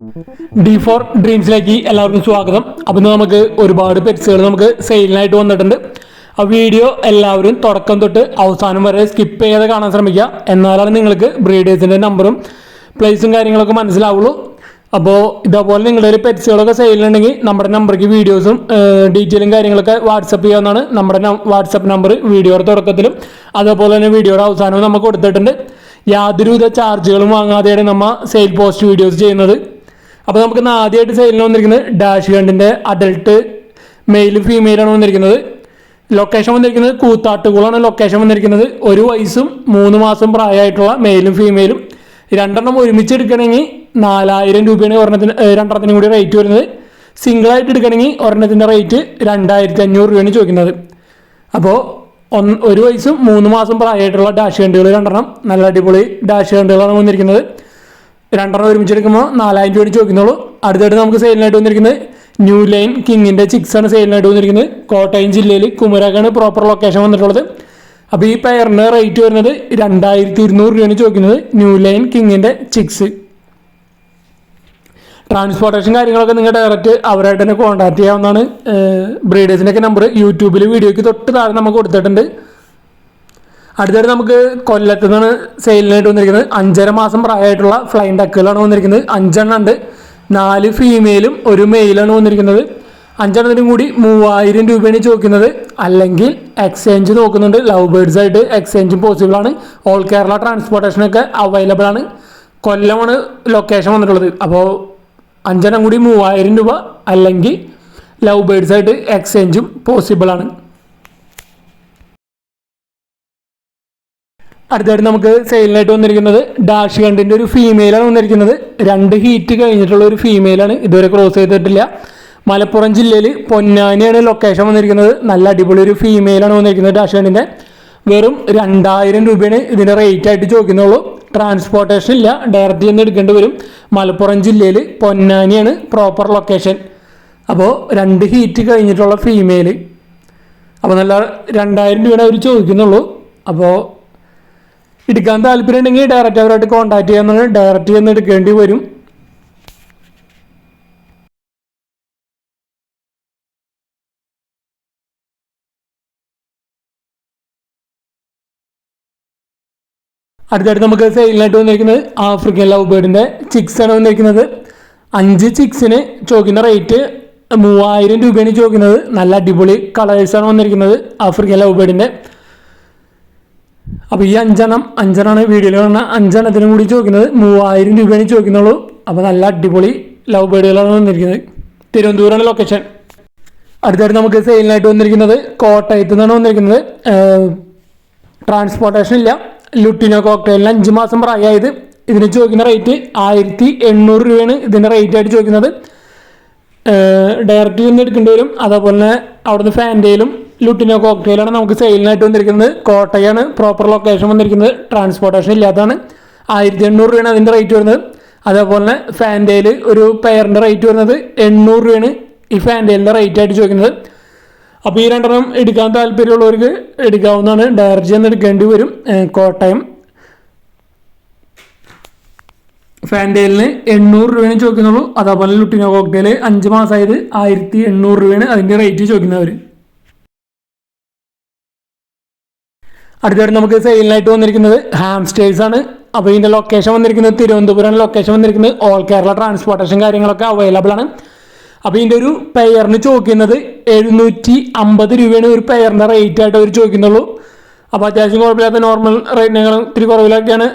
D4 ഡ്രീംസിലേക്ക് എല്ലാവർക്കും സ്വാഗതം. അപ്പോൾ നമുക്ക് ഒരുപാട് പെറ്റ്സുകൾ നമുക്ക് സെയിലിനായിട്ട് വന്നിട്ടുണ്ട്. ആ വീഡിയോ എല്ലാവരും തുടക്കം തൊട്ട് അവസാനം വരെ സ്കിപ്പ് ചെയ്യാതെ കാണാൻ ശ്രമിക്കുക. എന്നാലാണ് നിങ്ങൾക്ക് ബ്രീഡേഴ്സിൻ്റെ നമ്പറും പ്ലേസും കാര്യങ്ങളൊക്കെ മനസ്സിലാവുള്ളൂ. അപ്പോൾ ഇതേപോലെ നിങ്ങളുടെ ഒരു പെറ്റ്സുകളൊക്കെ സെയിലുണ്ടെങ്കിൽ നമ്മുടെ നമ്പർക്ക് വീഡിയോസും ഡീറ്റെയിലും കാര്യങ്ങളൊക്കെ വാട്സപ്പ് ചെയ്യാവുന്നതാണ്. നമ്മുടെ വാട്സപ്പ് നമ്പർ വീഡിയോയുടെ തുടക്കത്തിലും അതേപോലെ തന്നെ വീഡിയോയുടെ അവസാനവും നമുക്ക് കൊടുത്തിട്ടുണ്ട്. യാതൊരുവിധ ചാർജുകളും വാങ്ങാതെയാണ് നമ്മൾ സെയിൽ പോസ്റ്റ് വീഡിയോസ് ചെയ്യുന്നത്. അപ്പോൾ നമുക്ക് ആദ്യമായിട്ട് സെയിലിന് വന്നിരിക്കുന്നത് ഡാഷ് ഗണ്ടിൻ്റെ അഡൽട്ട് മെയിലും ഫീമെയിലാണ് വന്നിരിക്കുന്നത്. ലൊക്കേഷൻ വന്നിരിക്കുന്നത് കൂത്താട്ടുകുളമാണ് ലൊക്കേഷൻ വന്നിരിക്കുന്നത്. 1 വയസ്സും 3 മാസം പ്രായമായിട്ടുള്ള മെയിലും ഫീമെയിലും. രണ്ടെണ്ണം ഒരുമിച്ച് എടുക്കണമെങ്കിൽ 4000 രൂപയാണ് രണ്ടെണ്ണത്തിനും കൂടി റേറ്റ് വരുന്നത്. സിംഗിളായിട്ട് എടുക്കണമെങ്കിൽ ഒരെണ്ണത്തിൻ്റെ റേറ്റ് 2500 രൂപയാണ് ചോദിക്കുന്നത്. അപ്പോൾ 1 വയസ്സും 3 മാസം പ്രായമായിട്ടുള്ള ഡാഷ് ഗണ്ടുകൾ രണ്ടെണ്ണം നല്ല അടിപൊളി ഡാഷ് ഗണ്ടുകളാണ് വന്നിരിക്കുന്നത്. രണ്ടെണ്ണം ഒരുമിച്ചെടുക്കുമ്പോൾ 4000 രൂപയാണ് ചോദിക്കുന്നുള്ളൂ. അടുത്തായിട്ട് നമുക്ക് സെയിലിനായിട്ട് വന്നിരിക്കുന്നത് ന്യൂ ലൈൻ കിങ്ങിൻ്റെ ചിക്സാണ് സെയിലിനായിട്ട് വന്നിരിക്കുന്നത്. കോട്ടയം ജില്ലയിൽ കുമരകാണ് പ്രോപ്പർ ലൊക്കേഷൻ വന്നിട്ടുള്ളത്. അപ്പോൾ ഈ പെയറിൻ്റെ റേറ്റ് വരുന്നത് 2200 രൂപയാണ് ചോദിക്കുന്നത്. ന്യൂ ലൈൻ കിങ്ങിൻ്റെ ചിക്സ്. ട്രാൻസ്പോർട്ടേഷൻ കാര്യങ്ങളൊക്കെ നിങ്ങൾ ഡയറക്റ്റ് അവരായിട്ട് തന്നെ കോൺടാക്ട് ചെയ്യാവുന്നതാണ്. ബ്രീഡേഴ്സിൻ്റെയൊക്കെ നമ്പർ യൂട്യൂബിൽ വീഡിയോയ്ക്ക് തൊട്ട് താഴെ നമുക്ക് കൊടുത്തിട്ടുണ്ട്. അടുത്തായിട്ട് നമുക്ക് കൊല്ലത്ത് നിന്നാണ് സെയിലിനായിട്ട് വന്നിരിക്കുന്നത്. 5.5 മാസം പ്രായമായിട്ടുള്ള ഫ്ലൈൻ ഡക്കുകളാണ് വന്നിരിക്കുന്നത്. 5 എണ്ണം ഉണ്ട്. 4 ഫീമെയിലും 1 മെയിലാണ് വന്നിരിക്കുന്നത്. 5 എണ്ണത്തിനും കൂടി 3000 രൂപയാണ് ചോദിക്കുന്നത്. അല്ലെങ്കിൽ എക്സ്ചേഞ്ച് നോക്കുന്നുണ്ട്. ലവ് ബേർഡ്സ് ആയിട്ട് എക്സ്ചേഞ്ചും പോസിബിൾ ആണ്. ഓൾ കേരള ട്രാൻസ്പോർട്ടേഷനൊക്കെ അവൈലബിൾ ആണ്. കൊല്ലമാണ് ലൊക്കേഷൻ വന്നിട്ടുള്ളത്. അപ്പോൾ 5 എണ്ണം കൂടി 3000 രൂപ അല്ലെങ്കിൽ ലവ് ബേർഡ്സ് ആയിട്ട് എക്സ്ചേഞ്ചും പോസിബിൾ ആണ്. അടുത്തായിട്ട് നമുക്ക് സെയിലിനായിട്ട് വന്നിരിക്കുന്നത് ഡാഷ് ഗണ്ടിൻ്റെ ഒരു ഫീമെയിലാണ് വന്നിരിക്കുന്നത്. 2 ഹീറ്റ് കഴിഞ്ഞിട്ടുള്ള ഒരു ഫീമെയിലാണ്. ഇതുവരെ ക്രോസ് ചെയ്തിട്ടില്ല. മലപ്പുറം ജില്ലയിൽ പൊന്നാനിയാണ് ലൊക്കേഷൻ വന്നിരിക്കുന്നത്. നല്ല അടിപൊളി ഒരു ഫീമെയിലാണ് വന്നിരിക്കുന്നത് ഡാഷ് ഗണ്ടിൻ്റെ. വെറും 2000 രൂപയാണ് ഇതിൻ്റെ റേറ്റ് ആയിട്ട് ചോദിക്കുന്നുള്ളൂ. ട്രാൻസ്പോർട്ടേഷൻ ഇല്ല, ഡയറക്റ്റ് ചെന്ന് എടുക്കേണ്ടി വരും. മലപ്പുറം ജില്ലയിൽ പൊന്നാനിയാണ് പ്രോപ്പർ ലൊക്കേഷൻ. അപ്പോൾ 2 ഹീറ്റ് കഴിഞ്ഞിട്ടുള്ള ഫീമെയിൽ. അപ്പോൾ നല്ല 2000 രൂപയാണ് അവർ ചോദിക്കുന്നുള്ളൂ. അപ്പോൾ എടുക്കാൻ താല്പര്യം ഉണ്ടെങ്കിൽ ഡയറക്റ്റ് അവരായിട്ട് കോൺടാക്ട് ചെയ്യാമെന്നാണ്. ഡയറക്റ്റ് ചെന്ന് എടുക്കേണ്ടി വരും. അടുത്തായിട്ട് നമുക്ക് സെയിലിനായിട്ട് വന്നിരിക്കുന്നത് ആഫ്രിക്കൻ ലവ് ബേർഡിൻ്റെ ചിക്സാണ് വന്നിരിക്കുന്നത്. 5 ചിക്സിന് ചോദിക്കുന്ന റേറ്റ് 3000 രൂപയാണ് ചോദിക്കുന്നത്. നല്ല അടിപൊളി കളേഴ്സാണ് വന്നിരിക്കുന്നത് ആഫ്രിക്കൻ ലവ് ബേർഡിൻ്റെ. അപ്പോൾ ഈ 5 എണ്ണമാണ് വീഡിയോയിൽ കാണുന്ന 5 എണ്ണത്തിനും കൂടി ചോദിക്കുന്നത് 3000 രൂപയാണ് ചോദിക്കുന്നുള്ളൂ. അപ്പോൾ നല്ല അടിപൊളി ലവ് ബേർഡുകളാണ് വന്നിരിക്കുന്നത്. തിരുവനന്തപുരമാണ് ലൊക്കേഷൻ. അടുത്തായിട്ട് നമുക്ക് സെയിലിനായിട്ട് വന്നിരിക്കുന്നത് കോട്ടയത്ത് നിന്നാണ് വന്നിരിക്കുന്നത്. ട്രാൻസ്പോർട്ടേഷൻ ഇല്ല. ലുട്ടിനോ കോക്ടെയിലിന് 5 മാസം പ്രായമായത്. ഇതിന് ചോദിക്കുന്ന റേറ്റ് 1800 രൂപയാണ് ഇതിൻ്റെ റേറ്റ് ആയിട്ട് ചോദിക്കുന്നത്. ഡയറക്റ്റ് നിന്ന് എടുക്കേണ്ടി വരും. അതേപോലെ തന്നെ അവിടുന്ന് ഫാൻറ്റയിലും ലുട്ടിനോ കോക്ടെയിലാണ് നമുക്ക് സെയിലിനായിട്ട് വന്നിരിക്കുന്നത്. കോട്ടയാണ് പ്രോപ്പർ ലൊക്കേഷൻ വന്നിരിക്കുന്നത്. ട്രാൻസ്പോർട്ടേഷൻ ഇല്ലാത്തതാണ്. 1800 രൂപയാണ് അതിൻ്റെ റേറ്റ് വരുന്നത്. അതേപോലെ തന്നെ ഫാൻറ്റയിൽ ഒരു പെയറിൻ്റെ റേറ്റ് വരുന്നത് 800 രൂപയാണ് ഈ ഫാൻറ്റയിലിൻ്റെ റേറ്റ് ആയിട്ട് ചോദിക്കുന്നത്. അപ്പോൾ ഈ 2 എണ്ണം എടുക്കാൻ താല്പര്യമുള്ളവർക്ക് എടുക്കാവുന്നതാണ്. ഡയറക്റ്റ് ചെന്ന് എടുക്കേണ്ടി വരും. കോട്ടയം ഫാൻറ്റെയിലിന് 800 രൂപയാണ് ചോദിക്കുന്നുള്ളൂ. അതേപോലെ ലുട്ടിനോ കോക്ടെയിൽ 5 മാസമായത് 1800 രൂപയാണ് അതിൻ്റെ റേറ്റ് ചോദിക്കുന്നവർ. അടുത്തായിട്ട് നമുക്ക് സെയിലിനായിട്ട് വന്നിരിക്കുന്നത് ഹാംസ്റ്റേഴ്സ് ആണ്. അപ്പോൾ ഇതിൻ്റെ ലൊക്കേഷൻ വന്നിരിക്കുന്നത് തിരുവനന്തപുരമാണ് ലൊക്കേഷൻ വന്നിരിക്കുന്നത്. ഓൾ കേരള ട്രാൻസ്പോർട്ടേഷൻ കാര്യങ്ങളൊക്കെ അവൈലബിൾ ആണ്. അപ്പോൾ ഇതിൻ്റെ ഒരു പെയറിന് ചോദിക്കുന്നത് 750 രൂപയാണ് ഒരു പെയറിൻ്റെ റേറ്റ് ആയിട്ട് അവർ ചോദിക്കുന്നുള്ളൂ. അപ്പോൾ അത്യാവശ്യം കുഴപ്പമില്ലാത്ത നോർമൽ റേറ്റിനേക്കാളും ഇത്തിരി കുറവിലൊക്കെയാണ്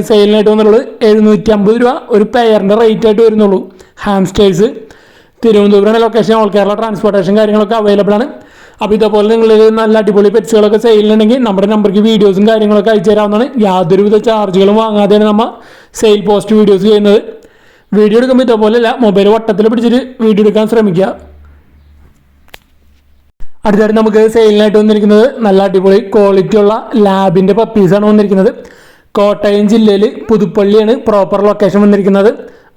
സെയിലിനായിട്ട് വന്നിട്ടുള്ളത്. 750 രൂപ ഒരു പെയറിൻ്റെ റേറ്റ് ആയിട്ട് വരുന്നുള്ളൂ. ഹാംസ്റ്റേഴ്സ് തിരുവനന്തപുരമാണ് ലൊക്കേഷൻ. ഓൾ കേരള ട്രാൻസ്പോർട്ടേഷൻ കാര്യങ്ങളൊക്കെ അവൈലബിൾ ആണ്. അപ്പോൾ ഇതേപോലെ നിങ്ങൾ നല്ല അടിപൊളി പെറ്റ്സുകളൊക്കെ സെയിലുണ്ടെങ്കിൽ നമ്മുടെ നമ്പർക്ക് വീഡിയോസും കാര്യങ്ങളൊക്കെ അയച്ചു തരാവുന്നതാണ്. യാതൊരുവിധ ചാർജുകളും വാങ്ങാതെയാണ് നമ്മൾ സെയിൽ പോസ്റ്റ് വീഡിയോസ് ചെയ്യുന്നത്. വീഡിയോ എടുക്കുമ്പോൾ ഇതേപോലെയല്ല, മൊബൈൽ വട്ടത്തിൽ പിടിച്ചിട്ട് വീഡിയോ എടുക്കാൻ ശ്രമിക്കുക. അടുത്തായിട്ട് നമുക്ക് സെയിലിനായിട്ട് വന്നിരിക്കുന്നത് നല്ല അടിപൊളി ക്വാളിറ്റി ഉള്ള ലാബിൻ്റെ പപ്പീസാണ് വന്നിരിക്കുന്നത്. കോട്ടയം ജില്ലയിൽ പുതുപ്പള്ളിയാണ് പ്രോപ്പർ ലൊക്കേഷൻ വന്നിരിക്കുന്നത്.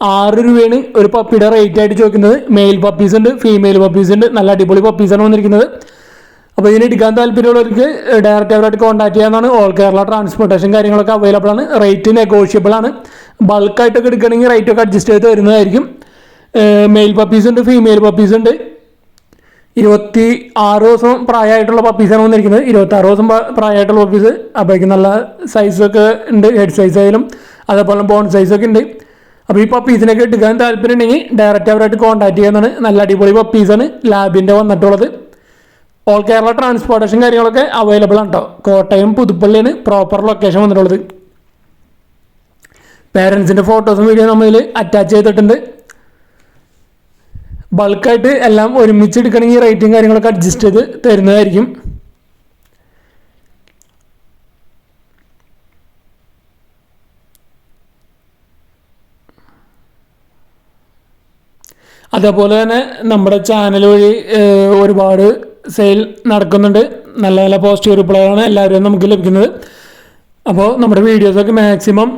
6 രൂപയാണ് ഒരു പപ്പിയുടെ റേറ്റ് ആയിട്ട് ചോദിക്കുന്നത്. മെയിൽ പപ്പീസ് ഉണ്ട്, ഫീമെയിൽ പപ്പീസ് ഉണ്ട്. നല്ല അടിപൊളി പപ്പീസാണ് വന്നിരിക്കുന്നത്. അപ്പോൾ ഇതിന് എടുക്കാൻ താല്പര്യമുള്ളവർക്ക് ഡയറക്റ്റ് അവരായിട്ട് കോൺടാക്ട് ചെയ്യാവുന്നതാണ്. ഓൾ കേരള ട്രാൻസ്പോർട്ടേഷൻ കാര്യങ്ങളൊക്കെ അവൈലബിൾ ആണ്. റേറ്റ് നെഗോഷ്യബിൾ ആണ്. ബൾക്കായിട്ടൊക്കെ എടുക്കുകയാണെങ്കിൽ റേറ്റൊക്കെ അഡ്ജസ്റ്റ് ചെയ്ത് തരുന്നതായിരിക്കും. മെയിൽ പപ്പീസ് ഉണ്ട്, ഫീമെയിൽ പപ്പീസ് ഉണ്ട്. 26 ദിവസം പ്രായമായിട്ടുള്ള പപ്പീസാണ് വന്നിരിക്കുന്നത്. 26 ദിവസം പ്രായമായിട്ടുള്ള പപ്പീസ്. അപ്പോഴേക്കും നല്ല സൈസൊക്കെ ഉണ്ട്, ഹെഡ് സൈസ് ആയാലും അതേപോലെ ബോൺ സൈസൊക്കെ ഉണ്ട്. അപ്പോൾ ഈ പപ്പീസിനൊക്കെ എടുക്കാൻ താല്പര്യം ഉണ്ടെങ്കിൽ ഡയറക്റ്റ് അവരായിട്ട് കോൺടാക്ട് ചെയ്യുന്നതാണ്. നല്ല അടിപൊളി പപ്പീസാണ് ലാബിൻ്റെ വന്നിട്ടുള്ളത്. ഓൾ കേരള ട്രാൻസ്പോർട്ടേഷൻ കാര്യങ്ങളൊക്കെ അവൈലബിൾ ആണ് കേട്ടോ. കോട്ടയം പുതുപ്പള്ളിയാണ് പ്രോപ്പർ ലൊക്കേഷൻ വന്നിട്ടുള്ളത്. പേരൻസിൻ്റെ ഫോട്ടോസും വീഡിയോ നമ്മളിൽ അറ്റാച്ച് ചെയ്തിട്ടുണ്ട്. ബൾക്കായിട്ട് എല്ലാം ഒരുമിച്ച് എടുക്കണമെങ്കിൽ റേറ്റും കാര്യങ്ങളൊക്കെ അഡ്ജസ്റ്റ് ചെയ്ത് തരുന്നതായിരിക്കും. അതേപോലെ തന്നെ നമ്മുടെ ചാനൽ വഴി ഒരുപാട് സെയിൽ നടക്കുന്നുണ്ട്. നല്ല നല്ല പോസിറ്റീവ് റിപ്ലൈകളാണ് എല്ലാവരും നമുക്ക് ലഭിക്കുന്നത്. അപ്പോൾ നമ്മുടെ വീഡിയോസൊക്കെ മാക്സിമം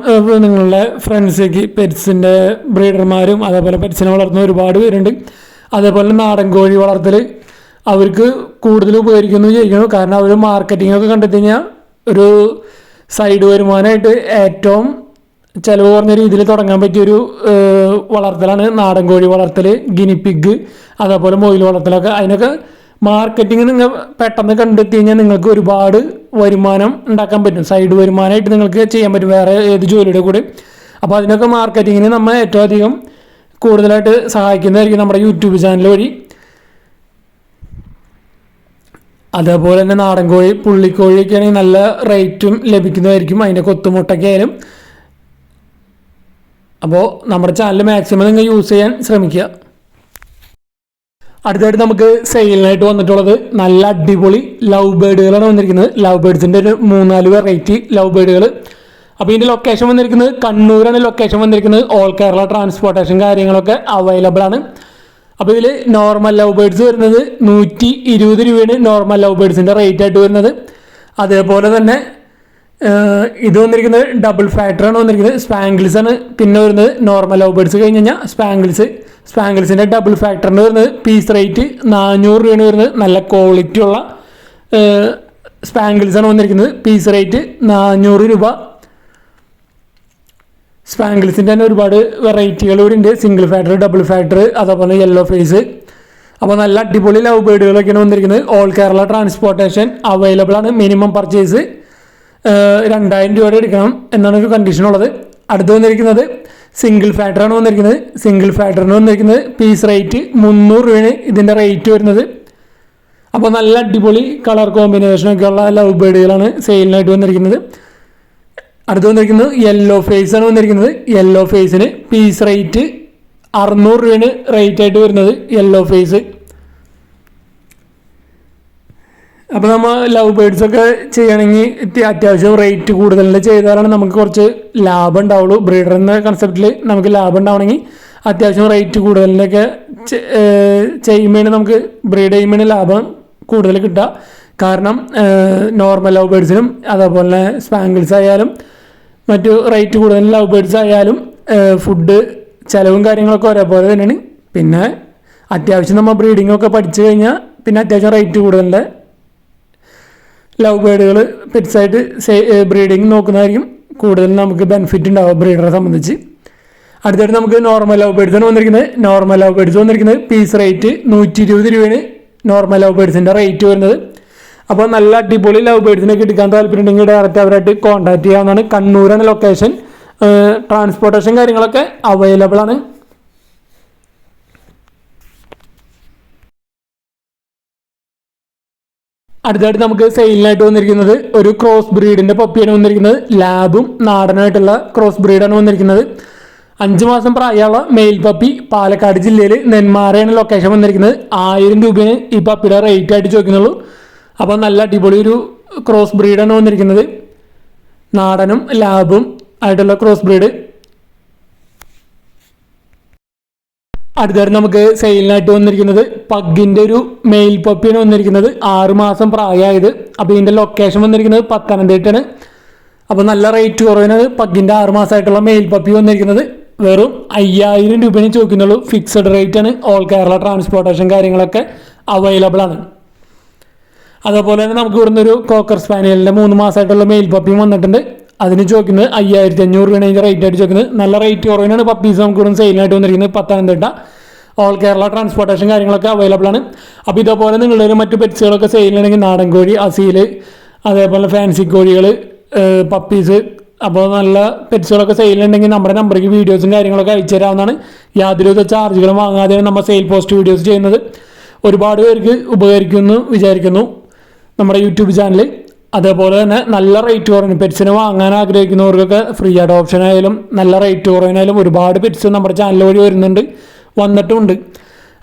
നിങ്ങളുടെ ഫ്രണ്ട്സേക്ക് പെറ്റ്സിൻ്റെ ബ്രീഡർമാരും അതേപോലെ പെറ്റ്സിനെ വളർത്തുന്ന ഒരുപാട് പേരുണ്ട്. അതേപോലെ നാടൻ കോഴി വളർത്തൽ അവർക്ക് കൂടുതൽ ഉപകരിക്കുന്നു വിചാരിക്കുന്നു. കാരണം അവർ മാർക്കറ്റിങ്ങൊക്കെ കണ്ടെത്തി കഴിഞ്ഞാൽ ഒരു സൈഡ് വരുമാനമായിട്ട് ഏറ്റവും ചിലവ് കുറഞ്ഞ രീതിയിൽ തുടങ്ങാൻ പറ്റിയൊരു വളർത്തലാണ് നാടൻ കോഴി വളർത്തൽ, ഗിനിപ്പിഗ് അതേപോലെ മൊയിൽ വളർത്തലൊക്കെ. അതിനൊക്കെ മാർക്കറ്റിങ് നിങ്ങൾ പെട്ടെന്ന് കണ്ടെത്തി കഴിഞ്ഞാൽ നിങ്ങൾക്ക് ഒരുപാട് വരുമാനം ഉണ്ടാക്കാൻ പറ്റും. സൈഡ് വരുമാനമായിട്ട് നിങ്ങൾക്ക് ചെയ്യാൻ പറ്റും വേറെ ഏത് ജോലിയുടെ കൂടെ. അപ്പോൾ അതിനൊക്കെ മാർക്കറ്റിങ്ങിന് നമ്മൾ ഏറ്റവും അധികം കൂടുതലായിട്ട് സഹായിക്കുന്നതായിരിക്കും നമ്മുടെ യൂട്യൂബ് ചാനൽ വഴി. അതേപോലെ തന്നെ നാടൻ കോഴി, പുള്ളിക്കോഴിയൊക്കെ ആണെങ്കിൽ നല്ല റേറ്റും ലഭിക്കുന്നതായിരിക്കും, അതിൻ്റെ കൊത്തുമുട്ടൊക്കെ ആയാലും. അപ്പോൾ നമ്മുടെ ചാനൽ മാക്സിമം നിങ്ങൾ യൂസ് ചെയ്യാൻ ശ്രമിക്കുക. അടുത്തായിട്ട് നമുക്ക് സെയിലിനായിട്ട് വന്നിട്ടുള്ളത് നല്ല അടിപൊളി ലവ് ബേഡുകളാണ് വന്നിരിക്കുന്നത്. ലവ് ബേഡ്സിൻ്റെ ഒരു 3-4 വെറൈറ്റി ലവ് ബേഡുകൾ. അപ്പോൾ ഇതിൻ്റെ ലൊക്കേഷൻ വന്നിരിക്കുന്നത് കണ്ണൂരാണ് ലൊക്കേഷൻ വന്നിരിക്കുന്നത്. ഓൾ കേരള ട്രാൻസ്പോർട്ടേഷൻ കാര്യങ്ങളൊക്കെ അവൈലബിൾ ആണ്. അപ്പോൾ ഇതിൽ നോർമൽ ലവ് ബേഡ്സ് വരുന്നത് 120 രൂപയാണ് നോർമൽ ലവ് ബേഡ്സിൻ്റെ റേറ്റ് ആയിട്ട് വരുന്നത്. അതേപോലെ തന്നെ ഇത് വന്നിരിക്കുന്നത് ഡബിൾ ഫാക്ടറാണ് വന്നിരിക്കുന്നത്. സ്പാങ്കിൾസ് ആണ് പിന്നെ വരുന്നത്. നോർമൽ ലവ് ബേഡ്സ് കഴിഞ്ഞ് കഴിഞ്ഞാൽ സ്പാങ്കിൾസിൻ്റെ ഡബിൾ ഫാക്ടറിന് വരുന്നത് പീസ് റേറ്റ് 400 രൂപയാണ് വരുന്നത്. നല്ല ക്വാളിറ്റി ഉള്ള സ്പാങ്കിൾസ് ആണ് വന്നിരിക്കുന്നത്. പീസ് റേറ്റ് 400 രൂപ. സ്പാങ്കിൾസിൻ്റെ തന്നെ ഒരുപാട് വെറൈറ്റികൾ ഇവിടെ ഉണ്ട്. സിംഗിൾ ഫാക്ടർ, ഡബിൾ ഫാക്ടർ, അതേപോലെ യെല്ലോ ഫേസ്. അപ്പോൾ നല്ല അടിപൊളി ലവ് ബേഡുകളൊക്കെയാണ് വന്നിരിക്കുന്നത്. ഓൾ കേരള ട്രാൻസ്പോർട്ടേഷൻ അവൈലബിൾ ആണ്. മിനിമം പർച്ചേസ് 2000 രൂപയുടെ എടുക്കണം എന്നാണ് ഒരു കണ്ടീഷൻ ഉള്ളത്. അടുത്ത് വന്നിരിക്കുന്നത് സിംഗിൾ ഫാക്ടറാണ് വന്നിരിക്കുന്നത്. സിംഗിൾ ഫാക്ടറിന് വന്നിരിക്കുന്നത് പീസ് റേറ്റ് 300 രൂപയാണ് ഇതിൻ്റെ റേറ്റ് വരുന്നത്. അപ്പോൾ നല്ല അടിപൊളി കളർ കോമ്പിനേഷനൊക്കെ ഉള്ള ലവ് ബേഡുകളാണ് സെയിലിനായിട്ട് വന്നിരിക്കുന്നത്. അടുത്ത് വന്നിരിക്കുന്നത് യെല്ലോ ഫേസ് ആണ് വന്നിരിക്കുന്നത്. യെല്ലോ ഫേസിന് പീസ് റേറ്റ് 600 രൂപയാണ് റേറ്റ് ആയിട്ട് വരുന്നത് യെല്ലോ ഫേസ്. അപ്പോൾ നമ്മൾ ലവ് ബേഡ്സൊക്കെ ചെയ്യണമെങ്കിൽ അത്യാവശ്യം റേറ്റ് കൂടുതൽ ചെയ്താലാണ് നമുക്ക് കുറച്ച് ലാഭം ഉണ്ടാവുള്ളൂ. ബ്രീഡർ എന്ന കൺസെപ്റ്റിൽ നമുക്ക് ലാഭം ഉണ്ടാവണമെങ്കിൽ അത്യാവശ്യം റേറ്റ് കൂടുതലിനൊക്കെ ചെയ്യുമ്പോൾ നമുക്ക് ബ്രീഡ് ചെയ്യുമ്പോൾ ലാഭം കൂടുതൽ കിട്ടുക. കാരണം നോർമൽ ലവ് ബേഡ്സിനും അതേപോലെ സ്പാങ്കിൾസ് ആയാലും മറ്റു റേറ്റ് കൂടുതൽ ലവ് ബേഡ്സ് ആയാലും ഫുഡ് ചിലവും കാര്യങ്ങളൊക്കെ ഒരേപോലെ തന്നെയാണ്. പിന്നെ അത്യാവശ്യം നമ്മൾ ബ്രീഡിങ്ങൊക്കെ പഠിച്ചു കഴിഞ്ഞാൽ പിന്നെ അത്യാവശ്യം റേറ്റ് കൂടുതലിൻ്റെ ലവ് ബേഡുകൾ പെറ്റ്സായിട്ട് ബ്രീഡിങ് നോക്കുന്നതായിരിക്കും കൂടുതൽ നമുക്ക് ബെനിഫിറ്റ് ഉണ്ടാവുക ബ്രീഡറെ സംബന്ധിച്ച്. അടുത്തായിട്ട് നമുക്ക് നോർമൽ ലവ് ബേഡ്സാണ് വന്നിരിക്കുന്നത്. നോർമൽ ലവ് ബേഡ്സ് വന്നിരിക്കുന്നത് പീസ് റേറ്റ് 120 രൂപയാണ് നോർമൽ ലവ് ബേഡ്സിൻ്റെ റേറ്റ് വരുന്നത്. അപ്പോൾ നല്ല അടിപൊളി ലവ് ബേഡ്സിനൊക്കെ എടുക്കാൻ താല്പര്യം ഉണ്ടെങ്കിൽ ഡയറക്റ്റ് അവരായിട്ട് കോൺടാക്ട് ചെയ്യാവുന്നതാണ്. കണ്ണൂരാണ് ലൊക്കേഷൻ. ട്രാൻസ്പോർട്ടേഷൻ കാര്യങ്ങളൊക്കെ അവൈലബിൾ ആണ്. അടുത്തായിട്ട് നമുക്ക് സെയിലിനായിട്ട് വന്നിരിക്കുന്നത് ഒരു ക്രോസ് ബ്രീഡിൻ്റെ പപ്പിയാണ് വന്നിരിക്കുന്നത്. ലാബും നാടനായിട്ടുള്ള ക്രോസ് ബ്രീഡാണ് വന്നിരിക്കുന്നത്. 5 മാസം പ്രായമുള്ള മെയിൽ പപ്പി. പാലക്കാട് ജില്ലയിൽ നെന്മാറയാണ് ലൊക്കേഷൻ വന്നിരിക്കുന്നത്. 1000 രൂപയാണ് ഈ പപ്പിയുടെ റേറ്റ് ആയിട്ട് ചോദിക്കുന്നുള്ളൂ. അപ്പോൾ നല്ല അടിപൊളി ഒരു ക്രോസ് ബ്രീഡാണ് വന്നിരിക്കുന്നത്. നാടനും ലാബും ആയിട്ടുള്ള ക്രോസ് ബ്രീഡ്. അടുത്തായിട്ട് നമുക്ക് സെയിലിനായിട്ട് വന്നിരിക്കുന്നത് പഗ്ഗിൻ്റെ ഒരു മെയിൽ പപ്പിയാണ് വന്നിരിക്കുന്നത്. 6 മാസം പ്രായമായത്. അപ്പോൾ ഇതിൻ്റെ ലൊക്കേഷൻ വന്നിരിക്കുന്നത് പത്തനംതിട്ടയാണ്. അപ്പോൾ നല്ല റേറ്റ് കുറവിനാണ് പഗ്ഗിൻ്റെ 6 മാസമായിട്ടുള്ള മെയിൽ പപ്പി വന്നിരിക്കുന്നത്. വെറും 5000 രൂപയാണ് ചോദിക്കുന്നുള്ളൂ. ഫിക്സഡ് റേറ്റ് ആണ്. ഓൾ കേരള ട്രാൻസ്പോർട്ടേഷൻ കാര്യങ്ങളൊക്കെ അവൈലബിൾ ആണ്. അതേപോലെ തന്നെ നമുക്ക് ഇവിടുന്ന് ഒരു കോക്കർ സ്പാനിയലിൻ്റെ 3 മാസമായിട്ടുള്ള മെയിൽ പപ്പിയും വന്നിട്ടുണ്ട്. അതിന് ചോദിക്കുന്നത് 5500 രൂപയാണ് അതിൻ്റെ റേറ്റ് ആയിട്ട് ചോദിക്കുന്നത്. നല്ല റേറ്റ് കുറവിനാണ് പപ്പീസ് നമുക്ക് ഇവിടെ സെയിലിനായിട്ട് വന്നിരിക്കുന്നത് പത്തനംതിട്ട. ഓൾ കേരള ട്രാൻസ്പോർട്ടേഷൻ കാര്യങ്ങളൊക്കെ അവൈലബിൾ ആണ്. അപ്പോൾ ഇതേപോലെ നിങ്ങളുടെ മറ്റു പെറ്റ്സുകളൊക്കെ സെയിലുണ്ടെങ്കിൽ നാടൻ കോഴി, അസീൽ, അതേപോലെ ഫാൻസി കോഴികൾ, പപ്പീസ്, അപ്പോൾ നല്ല പെറ്റ്സുകളൊക്കെ സെയിലുണ്ടെങ്കിൽ നമ്മുടെ നമ്പറിലേക്ക് വീഡിയോസും കാര്യങ്ങളൊക്കെ അയച്ചു തരാവുന്നതാണ്. യാതൊരുവിധ ചാർജുകളും വാങ്ങാതെയാണ് നമ്മൾ സെയിൽ പോസ്റ്റ് വീഡിയോസ് ചെയ്യുന്നത്. ഒരുപാട് പേർക്ക് ഉപകരിക്കുമെന്ന് വിചാരിക്കുന്നു നമ്മുടെ യൂട്യൂബ് ചാനൽ. അതേപോലെ തന്നെ നല്ല റേറ്റ് കുറഞ്ഞു പെറ്റ്സിനെ വാങ്ങാൻ ആഗ്രഹിക്കുന്നവർക്കൊക്കെ ഫ്രീ അഡോപ്ഷൻ ആയാലും നല്ല റേറ്റ് കുറവിനായാലും ഒരുപാട് പെറ്റ്സ് നമ്മുടെ ചാനൽ വഴി വന്നിട്ടുമുണ്ട്.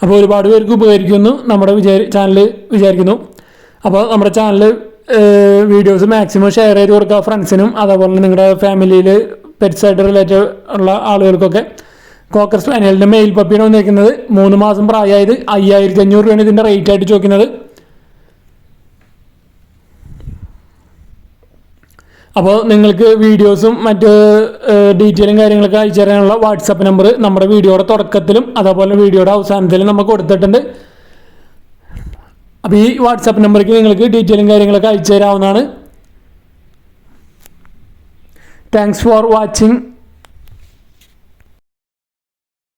അപ്പോൾ ഒരുപാട് പേർക്ക് ഉപകരിക്കുമെന്ന് നമ്മുടെ ചാനൽ വിചാരിക്കുന്നു. അപ്പോൾ നമ്മുടെ ചാനൽ വീഡിയോസ് മാക്സിമം ഷെയർ ചെയ്ത് കൊടുക്കുക ഫ്രണ്ട്സിനും, അതേപോലെ നിങ്ങളുടെ ഫാമിലിയിൽ പെറ്റ്സായിട്ട് റിലേറ്റഡ് ഉള്ള ആളുകൾക്കൊക്കെ. കോക്കർ സ്പാനിയലിൻ്റെ മെയിൽ പപ്പിയാണ് വന്നിരിക്കുന്നത്. 3 മാസം പ്രായമായത്. 5500 രൂപയാണ് ഇതിൻ്റെ റേറ്റ് ആയിട്ട് ചോദിക്കുന്നത്. അപ്പോൾ നിങ്ങൾക്ക് വീഡിയോസും മറ്റ് ഡീറ്റെയിലും കാര്യങ്ങളൊക്കെ അയച്ചു തരാനുള്ള വാട്സപ്പ് നമ്പർ നമ്മുടെ വീഡിയോയുടെ തുടക്കത്തിലും അതേപോലെ വീഡിയോയുടെ അവസാനത്തിലും നമ്മൾ കൊടുത്തിട്ടുണ്ട്. അപ്പോൾ ഈ വാട്സപ്പ് നമ്പറിലേക്ക് നിങ്ങൾക്ക് ഡീറ്റെയിലും കാര്യങ്ങളൊക്കെ അയച്ചു തരാവുന്നതാണ്. Thanks for watching.